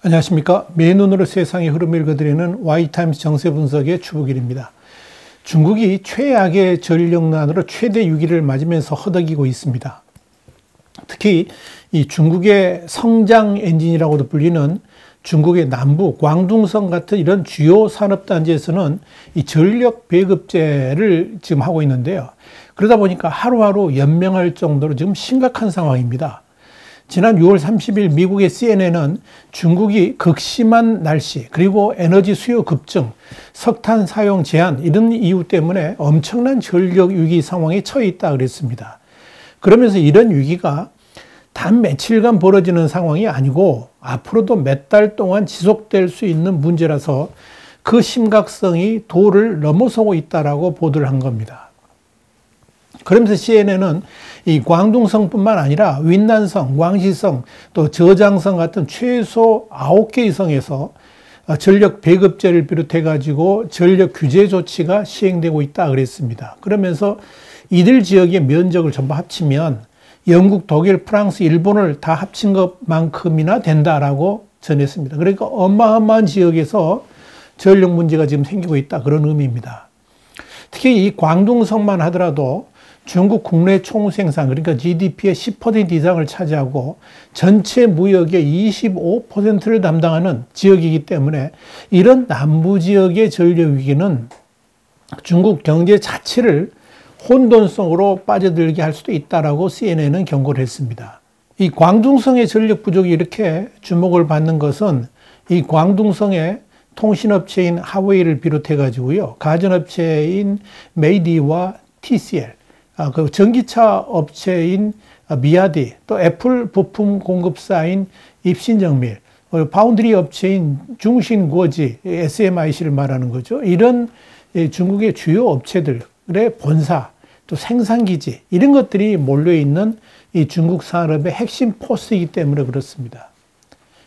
안녕하십니까. 맨눈으로 세상의 흐름을 읽어드리는 Y타임스 정세 분석의 추복일입니다. 중국이 최악의 전력난으로 최대 위기를 맞으면서 허덕이고 있습니다. 특히 이 중국의 성장 엔진이라고도 불리는 중국의 남부 광둥성 같은 이런 주요 산업단지에서는 이 전력 배급제를 지금 하고 있는데요. 그러다 보니까 하루하루 연명할 정도로 지금 심각한 상황입니다. 지난 6월 30일 미국의 CNN은 중국이 극심한 날씨 그리고 에너지 수요 급증, 석탄 사용 제한 이런 이유 때문에 엄청난 전력 위기 상황에 처해 있다 그랬습니다. 그러면서 이런 위기가 단 며칠간 벌어지는 상황이 아니고 앞으로도 몇 달 동안 지속될 수 있는 문제라서 그 심각성이 도를 넘어서고 있다라고 보도를 한 겁니다. 그러면서 CNN은 이 광둥성뿐만 아니라 윈난성, 광시성, 또 저장성 같은 최소 9개의 성에서 전력 배급제를 비롯해 가지고 전력 규제 조치가 시행되고 있다 그랬습니다. 그러면서 이들 지역의 면적을 전부 합치면 영국, 독일, 프랑스, 일본을 다 합친 것만큼이나 된다라고 전했습니다. 그러니까 어마어마한 지역에서 전력 문제가 지금 생기고 있다 그런 의미입니다. 특히 이 광둥성만 하더라도 중국 국내 총생산 그러니까 GDP의 10% 이상을 차지하고 전체 무역의 25%를 담당하는 지역이기 때문에 이런 남부 지역의 전력 위기는 중국 경제 자체를 혼돈성으로 빠져들게 할 수도 있다라고 CNN은 경고를 했습니다. 이 광둥성의 전력 부족이 이렇게 주목을 받는 것은 이 광둥성의 통신업체인 하웨이를 비롯해 가지고요. 가전업체인 메이디와 TCL 그 전기차 업체인 미야디, 또 애플 부품 공급사인 입신정밀, 파운드리 업체인 중신구어지, SMIC를 말하는 거죠. 이런 중국의 주요 업체들의 본사, 또 생산기지, 이런 것들이 몰려있는 이 중국 산업의 핵심 포스이기 때문에 그렇습니다.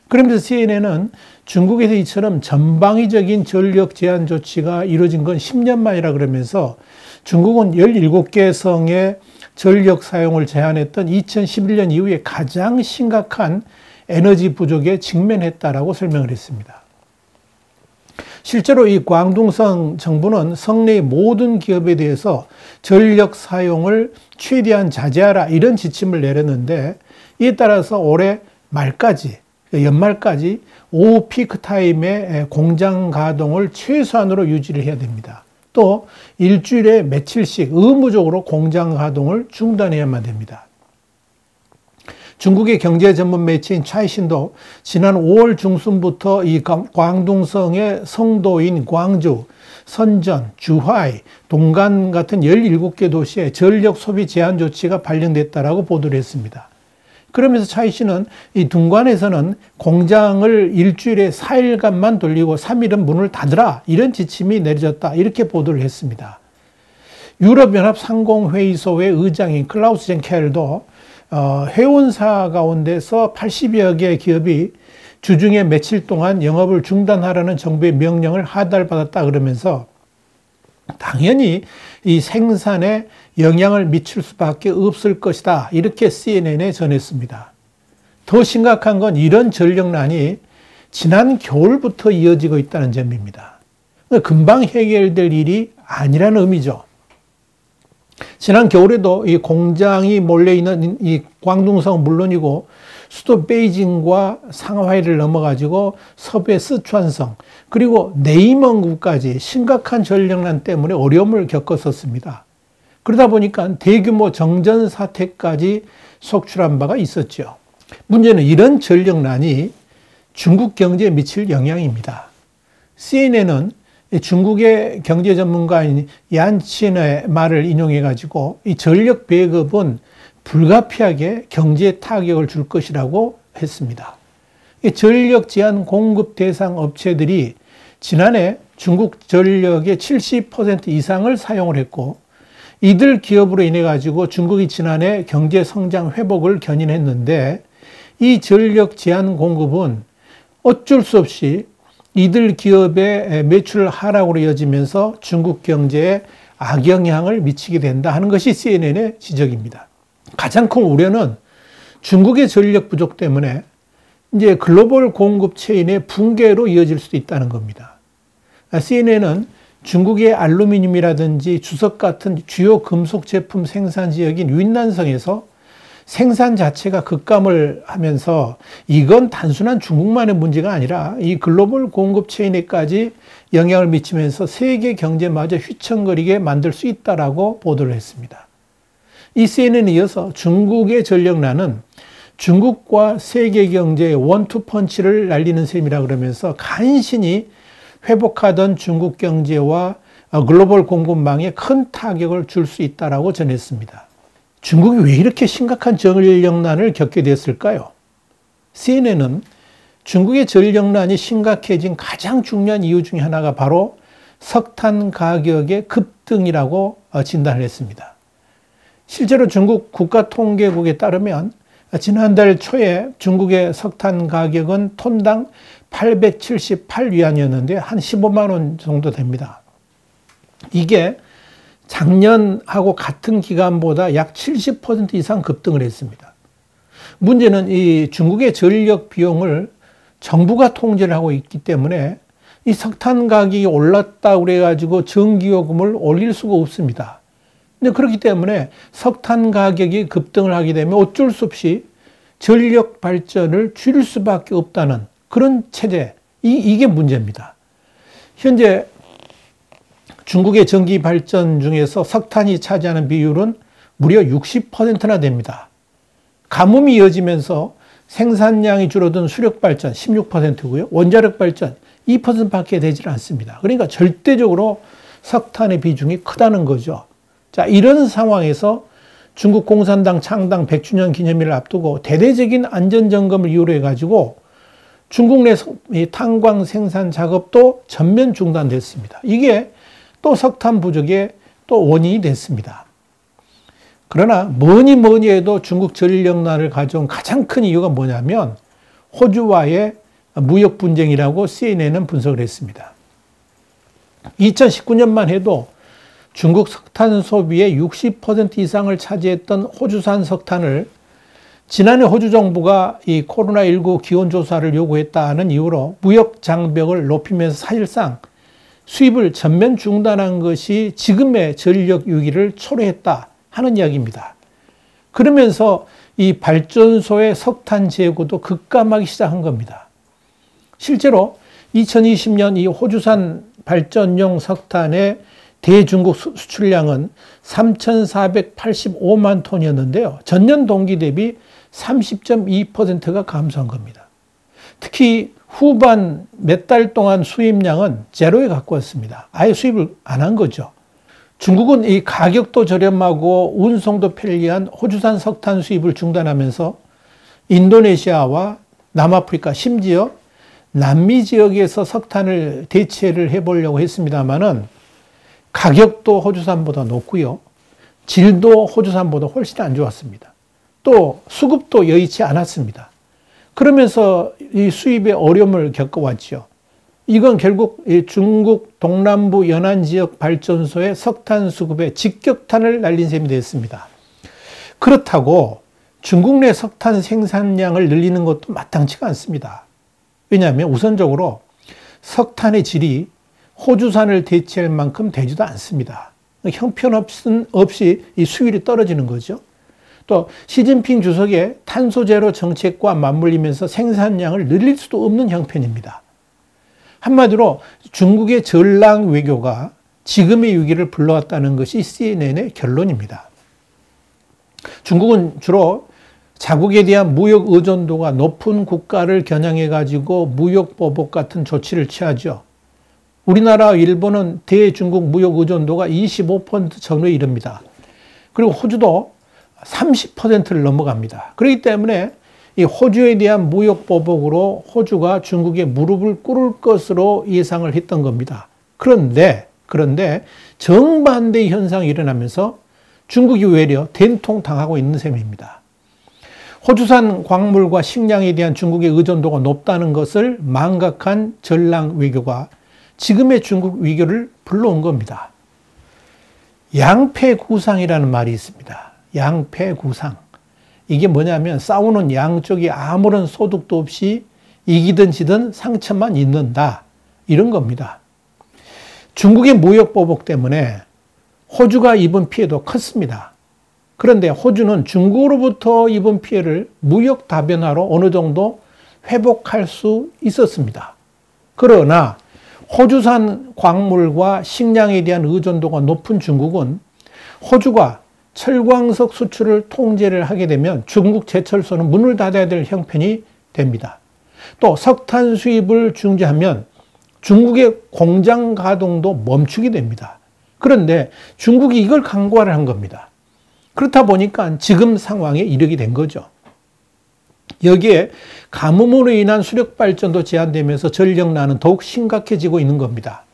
그러면서 CNN은 중국에서 이처럼 전방위적인 전력 제한 조치가 이루어진 건 10년 만이라 그러면서 중국은 17개 성의 전력 사용을 제한했던 2011년 이후에 가장 심각한 에너지 부족에 직면했다라고 설명을 했습니다. 실제로 이 광둥성 정부는 성내의 모든 기업에 대해서 전력 사용을 최대한 자제하라 이런 지침을 내렸는데 이에 따라서 올해 말까지 연말까지 오후 피크타임에 공장 가동을 최소한으로 유지를 해야 됩니다. 또 일주일에 며칠씩 의무적으로 공장 가동을 중단해야만 됩니다. 중국의 경제 전문 매체인 차이신도 지난 5월 중순부터 이 광둥성의 성도인 광주, 선전, 주하이, 동간 같은 17개 도시에 전력 소비 제한 조치가 발령됐다라고 보도를 했습니다. 그러면서 차이씨는 이 둥관에서는 공장을 일주일에 4일간만 돌리고 3일은 문을 닫으라 이런 지침이 내려졌다 이렇게 보도를 했습니다. 유럽연합 상공회의소의 의장인 클라우스 젠켈도 회원사 가운데서 80여 개의 기업이 주중에 며칠 동안 영업을 중단하라는 정부의 명령을 하달받았다 그러면서 당연히 이 생산에 영향을 미칠 수밖에 없을 것이다 이렇게 CNN에 전했습니다. 더 심각한 건 이런 전력난이 지난 겨울부터 이어지고 있다는 점입니다. 금방 해결될 일이 아니라는 의미죠. 지난 겨울에도 이 공장이 몰려있는 이 광둥성은 물론이고 수도 베이징과 상하이를 넘어가지고 서부의 스촨성 그리고 내이먼구까지 심각한 전력난 때문에 어려움을 겪었었습니다. 그러다 보니까 대규모 정전 사태까지 속출한 바가 있었죠. 문제는 이런 전력난이 중국 경제에 미칠 영향입니다. CNN은 중국의 경제 전문가인 얀친의 말을 인용해 가지고 이 전력 배급은 불가피하게 경제에 타격을 줄 것이라고 했습니다. 이 전력 제한 공급 대상 업체들이 지난해 중국 전력의 70% 이상을 사용을 했고 이들 기업으로 인해 가지고 중국이 지난해 경제 성장 회복을 견인했는데 이 전력 제한 공급은 어쩔 수 없이 이들 기업의 매출 하락으로 이어지면서 중국 경제에 악영향을 미치게 된다 하는 것이 CNN의 지적입니다. 가장 큰 우려는 중국의 전력 부족 때문에 이제 글로벌 공급 체인의 붕괴로 이어질 수도 있다는 겁니다. CNN은 중국의 알루미늄이라든지 주석 같은 주요 금속 제품 생산 지역인 윈난성에서 생산 자체가 급감을 하면서 이건 단순한 중국만의 문제가 아니라 이 글로벌 공급 체인에까지 영향을 미치면서 세계 경제마저 휘청거리게 만들 수 있다라고 보도를 했습니다. 이 CNN에 이어서 중국의 전력난은 중국과 세계 경제의 원투펀치를 날리는 셈이라 그러면서 간신히 회복하던 중국 경제와 글로벌 공급망에 큰 타격을 줄 수 있다라고 전했습니다. 중국이 왜 이렇게 심각한 전력난을 겪게 됐을까요? CNN은 중국의 전력난이 심각해진 가장 중요한 이유 중에 하나가 바로 석탄 가격의 급등이라고 진단을 했습니다. 실제로 중국 국가통계국에 따르면 지난달 초에 중국의 석탄 가격은 톤당 878위안이었는데 한 15만 원 정도 됩니다. 이게 작년하고 같은 기간보다 약 70% 이상 급등을 했습니다. 문제는 이 중국의 전력 비용을 정부가 통제를 하고 있기 때문에 이 석탄 가격이 올랐다고 그래가지고 전기요금을 올릴 수가 없습니다. 근데 그렇기 때문에 석탄 가격이 급등을 하게 되면 어쩔 수 없이 전력 발전을 줄일 수밖에 없다는 그런 체제, 이게 문제입니다. 현재 중국의 전기 발전 중에서 석탄이 차지하는 비율은 무려 60%나 됩니다. 가뭄이 이어지면서 생산량이 줄어든 수력 발전 16%고요. 원자력 발전 2%밖에 되질 않습니다. 그러니까 절대적으로 석탄의 비중이 크다는 거죠. 자, 이런 상황에서 중국 공산당 창당 100주년 기념일을 앞두고 대대적인 안전점검을 이유로 해가지고 중국 내 탄광 생산 작업도 전면 중단됐습니다. 이게 또 석탄 부족의 또 원인이 됐습니다. 그러나 뭐니 해도 중국 전력난을 가져온 가장 큰 이유가 뭐냐면 호주와의 무역 분쟁이라고 CNN은 분석을 했습니다. 2019년만 해도 중국 석탄 소비의 60% 이상을 차지했던 호주산 석탄을 지난해 호주 정부가 이 코로나19 기온조사를 요구했다는 이유로 무역 장벽을 높이면서 사실상 수입을 전면 중단한 것이 지금의 전력 위기를 초래했다 하는 이야기입니다. 그러면서 이 발전소의 석탄 재고도 급감하기 시작한 겁니다. 실제로 2020년 이 호주산 발전용 석탄의 대중국 수출량은 3,485만 톤이었는데요. 전년 동기 대비 30.2%가 감소한 겁니다. 특히 후반 몇 달 동안 수입량은 제로에 가까웠습니다. 아예 수입을 안 한 거죠. 중국은 이 가격도 저렴하고 운송도 편리한 호주산 석탄 수입을 중단하면서 인도네시아와 남아프리카 심지어 남미 지역에서 석탄을 대체를 해보려고 했습니다만은 가격도 호주산보다 높고요. 질도 호주산보다 훨씬 안 좋았습니다. 또 수급도 여의치 않았습니다. 그러면서 이 수입에 어려움을 겪어왔죠. 이건 결국 중국 동남부 연안 지역 발전소의 석탄 수급에 직격탄을 날린 셈이 됐습니다. 그렇다고 중국 내 석탄 생산량을 늘리는 것도 마땅치가 않습니다. 왜냐하면 우선적으로 석탄의 질이 호주산을 대체할 만큼 되지도 않습니다. 형편없이 이 수율이 떨어지는 거죠. 또 시진핑 주석의 탄소 제로 정책과 맞물리면서 생산량을 늘릴 수도 없는 형편입니다. 한마디로 중국의 전랑 외교가 지금의 위기를 불러왔다는 것이 CNN의 결론입니다. 중국은 주로 자국에 대한 무역 의존도가 높은 국가를 겨냥해 가지고 무역 보복 같은 조치를 취하죠. 우리나라, 일본은 대중국 무역 의존도가 25% 전후에 이릅니다. 그리고 호주도 30%를 넘어갑니다. 그렇기 때문에 이 호주에 대한 무역 보복으로 호주가 중국에 무릎을 꿇을 것으로 예상을 했던 겁니다. 그런데 정반대의 현상이 일어나면서 중국이 외려 된통당하고 있는 셈입니다. 호주산 광물과 식량에 대한 중국의 의존도가 높다는 것을 망각한 전랑 외교가 지금의 중국 위기를 불러온 겁니다. 양패구상이라는 말이 있습니다. 양패구상. 이게 뭐냐면 싸우는 양쪽이 아무런 소득도 없이 이기든 지든 상처만 입는다. 이런 겁니다. 중국의 무역 보복 때문에 호주가 입은 피해도 컸습니다. 그런데 호주는 중국으로부터 입은 피해를 무역 다변화로 어느 정도 회복할 수 있었습니다. 그러나 호주산 광물과 식량에 대한 의존도가 높은 중국은 호주가 철광석 수출을 통제를 하게 되면 중국 제철소는 문을 닫아야 될 형편이 됩니다. 또 석탄 수입을 중지하면 중국의 공장 가동도 멈추게 됩니다. 그런데 중국이 이걸 강구를 한 겁니다. 그렇다 보니까 지금 상황에 이르게 된 거죠. 여기에 가뭄으로 인한 수력 발전도 제한되면서 전력난은 더욱 심각해지고 있는 겁니다.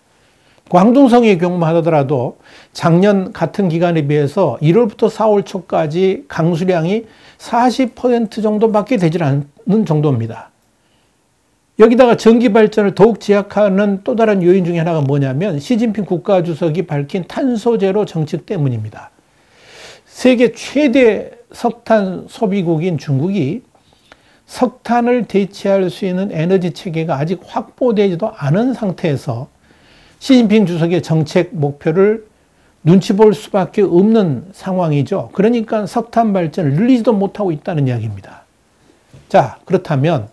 광둥성의 경우만 하더라도 작년 같은 기간에 비해서 1월부터 4월 초까지 강수량이 40% 정도밖에 되질 않는 정도입니다. 여기다가 전기 발전을 더욱 제약하는 또 다른 요인 중에 하나가 뭐냐면 시진핑 국가주석이 밝힌 탄소 제로 정책 때문입니다. 세계 최대 석탄 소비국인 중국이 석탄을 대체할 수 있는 에너지 체계가 아직 확보되지도 않은 상태에서 시진핑 주석의 정책 목표를 눈치 볼 수밖에 없는 상황이죠. 그러니까 석탄 발전을 늘리지도 못하고 있다는 이야기입니다. 자, 그렇다면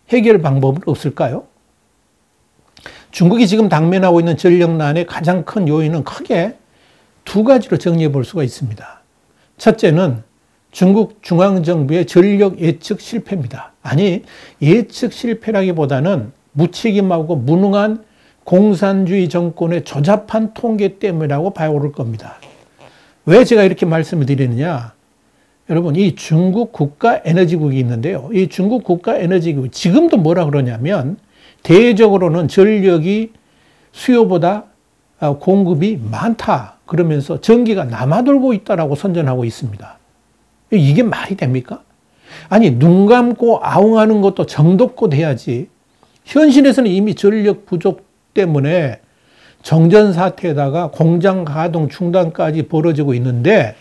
해결 방법은 없을까요? 중국이 지금 당면하고 있는 전력난의 가장 큰 요인은 크게 두 가지로 정리해 볼 수가 있습니다. 첫째는 중국 중앙정부의 전력 예측 실패입니다. 아니, 예측 실패라기보다는 무책임하고 무능한 공산주의 정권의 조잡한 통계 때문이라고 봐야 옳을 겁니다. 왜 제가 이렇게 말씀을 드리느냐? 여러분, 이 중국 국가에너지국이 있는데요. 이 중국 국가에너지국, 지금도 뭐라 그러냐면, 대외적으로는 전력이 수요보다 공급이 많다. 그러면서 전기가 남아돌고 있다라고 선전하고 있습니다. 이게 말이 됩니까? 아니, 눈 감고 아웅하는 것도 정도껏 해야지. 현실에서는 이미 전력 부족 때문에 정전 사태에다가 공장 가동 중단까지 벌어지고 있는데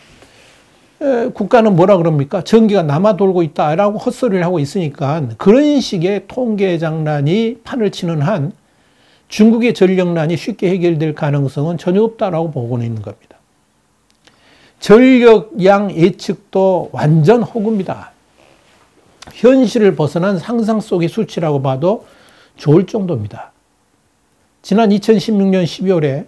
국가는 뭐라 그럽니까? 전기가 남아 돌고 있다라고 헛소리를 하고 있으니까 그런 식의 통계 장난이 판을 치는 한 중국의 전력난이 쉽게 해결될 가능성은 전혀 없다라고 보고 있는 겁니다. 전력량 예측도 완전 허구입니다. 현실을 벗어난 상상 속의 수치라고 봐도 좋을 정도입니다. 지난 2016년 12월에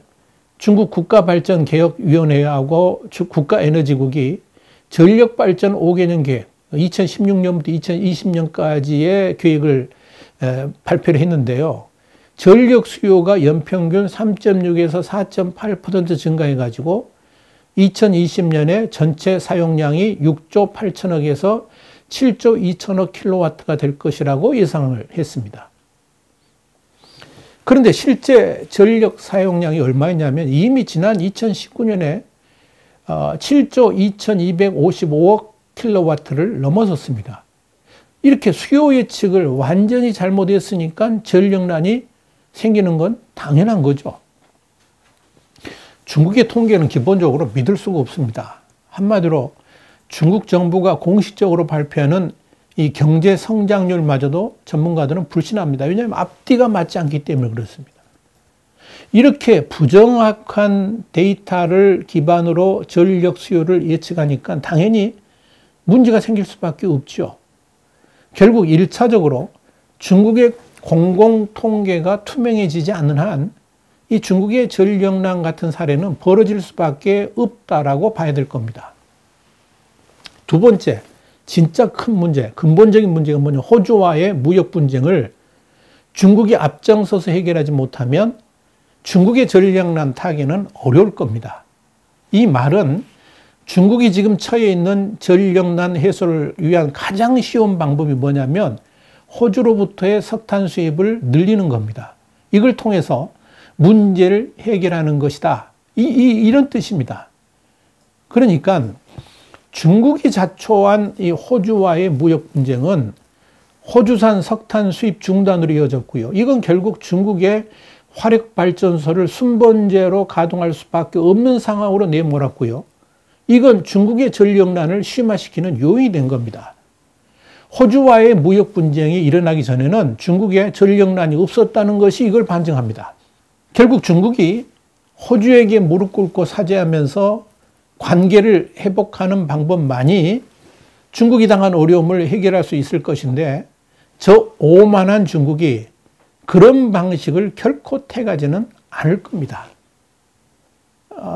중국 국가발전개혁위원회하고 국가에너지국이 전력발전 5개년 계획, 2016년부터 2020년까지의 계획을 발표를 했는데요. 전력 수요가 연평균 3.6에서 4.8% 증가해가지고 2020년에 전체 사용량이 6조 8천억에서 7조 2천억 킬로와트가 될 것이라고 예상을 했습니다. 그런데 실제 전력 사용량이 얼마였냐면 이미 지난 2019년에 7조 2255억 킬로와트를 넘어섰습니다. 이렇게 수요 예측을 완전히 잘못했으니까 전력난이 생기는 건 당연한 거죠. 중국의 통계는 기본적으로 믿을 수가 없습니다. 한마디로 중국 정부가 공식적으로 발표하는 이 경제 성장률마저도 전문가들은 불신합니다. 왜냐하면 앞뒤가 맞지 않기 때문에 그렇습니다. 이렇게 부정확한 데이터를 기반으로 전력 수요를 예측하니까 당연히 문제가 생길 수밖에 없죠. 결국 1차적으로 중국의 공공통계가 투명해지지 않는 한 이 중국의 전력난 같은 사례는 벌어질 수밖에 없다라고 봐야 될 겁니다. 두 번째, 진짜 큰 문제, 근본적인 문제가 뭐냐, 호주와의 무역 분쟁을 중국이 앞장서서 해결하지 못하면 중국의 전력난 타개는 어려울 겁니다. 이 말은 중국이 지금 처해 있는 전력난 해소를 위한 가장 쉬운 방법이 뭐냐면 호주로부터의 석탄 수입을 늘리는 겁니다. 이걸 통해서 문제를 해결하는 것이다. 이런 뜻입니다. 그러니까 중국이 자초한 이 호주와의 무역 분쟁은 호주산 석탄 수입 중단으로 이어졌고요. 이건 결국 중국의 화력발전소를 순번제로 가동할 수밖에 없는 상황으로 내몰았고요. 이건 중국의 전력난을 심화시키는 요인이 된 겁니다. 호주와의 무역 분쟁이 일어나기 전에는 중국에 전력난이 없었다는 것이 이걸 반증합니다. 결국 중국이 호주에게 무릎 꿇고 사죄하면서 관계를 회복하는 방법만이 중국이 당한 어려움을 해결할 수 있을 것인데, 저 오만한 중국이 그런 방식을 결코 택하지는 않을 겁니다.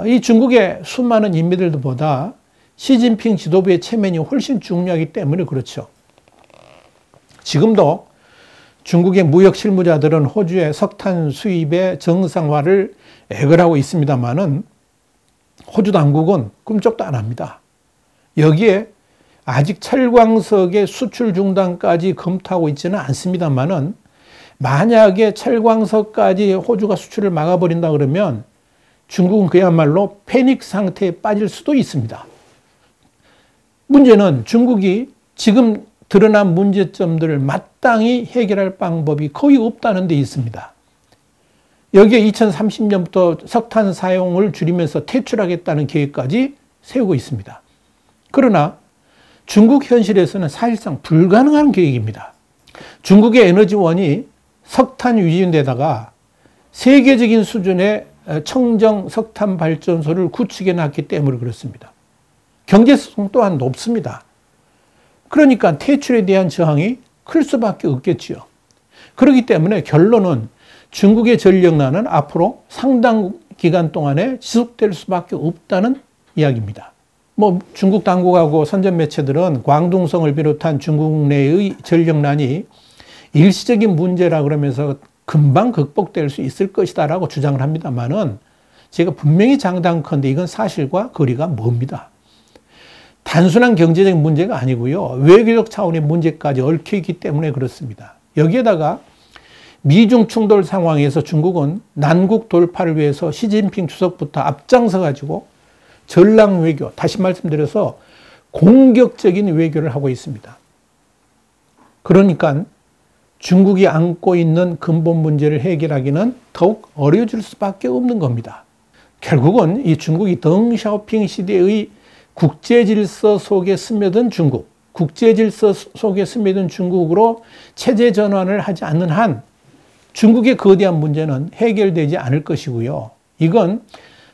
이 중국의 수많은 인민들보다 시진핑 지도부의 체면이 훨씬 중요하기 때문에 그렇죠. 지금도 중국의 무역 실무자들은 호주의 석탄 수입의 정상화를 애걸하고 있습니다만은 호주 당국은 꿈쩍도 안 합니다. 여기에 아직 철광석의 수출 중단까지 검토하고 있지는 않습니다만은 만약에 철광석까지 호주가 수출을 막아버린다 그러면 중국은 그야말로 패닉 상태에 빠질 수도 있습니다. 문제는 중국이 지금 드러난 문제점들을 마땅히 해결할 방법이 거의 없다는 데 있습니다. 여기에 2030년부터 석탄 사용을 줄이면서 퇴출하겠다는 계획까지 세우고 있습니다. 그러나 중국 현실에서는 사실상 불가능한 계획입니다. 중국의 에너지원이 석탄 유지인데다가 세계적인 수준의 청정 석탄 발전소를 구축해 놨기 때문에 그렇습니다. 경제성 또한 높습니다. 그러니까 퇴출에 대한 저항이 클 수밖에 없겠지요. 그렇기 때문에 결론은 중국의 전력난은 앞으로 상당 기간 동안에 지속될 수밖에 없다는 이야기입니다. 중국 당국하고 선전 매체들은 광둥성을 비롯한 중국 내의 전력난이 일시적인 문제라 그러면서 금방 극복될 수 있을 것이다라고 주장을 합니다만은 제가 분명히 장담컨대 이건 사실과 거리가 멉니다. 단순한 경제적인 문제가 아니고요. 외교적 차원의 문제까지 얽혀 있기 때문에 그렇습니다. 여기에다가 미중 충돌 상황에서 중국은 난국 돌파를 위해서 시진핑 주석부터 앞장서 가지고 전랑 외교, 다시 말씀드려서 공격적인 외교를 하고 있습니다. 그러니까 중국이 안고 있는 근본 문제를 해결하기는 더욱 어려워질 수밖에 없는 겁니다. 결국은 이 중국이 덩샤오핑 시대의 국제질서 속에 스며든 중국, 국제질서 속에 스며든 중국으로 체제 전환을 하지 않는 한 중국의 거대한 문제는 해결되지 않을 것이고요. 이건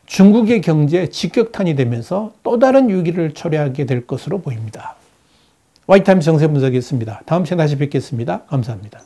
중국의 경제에 직격탄이 되면서 또 다른 위기를 초래하게 될 것으로 보입니다. 와이타임스 정세분석이었습니다. 다음 시간에 다시 뵙겠습니다. 감사합니다.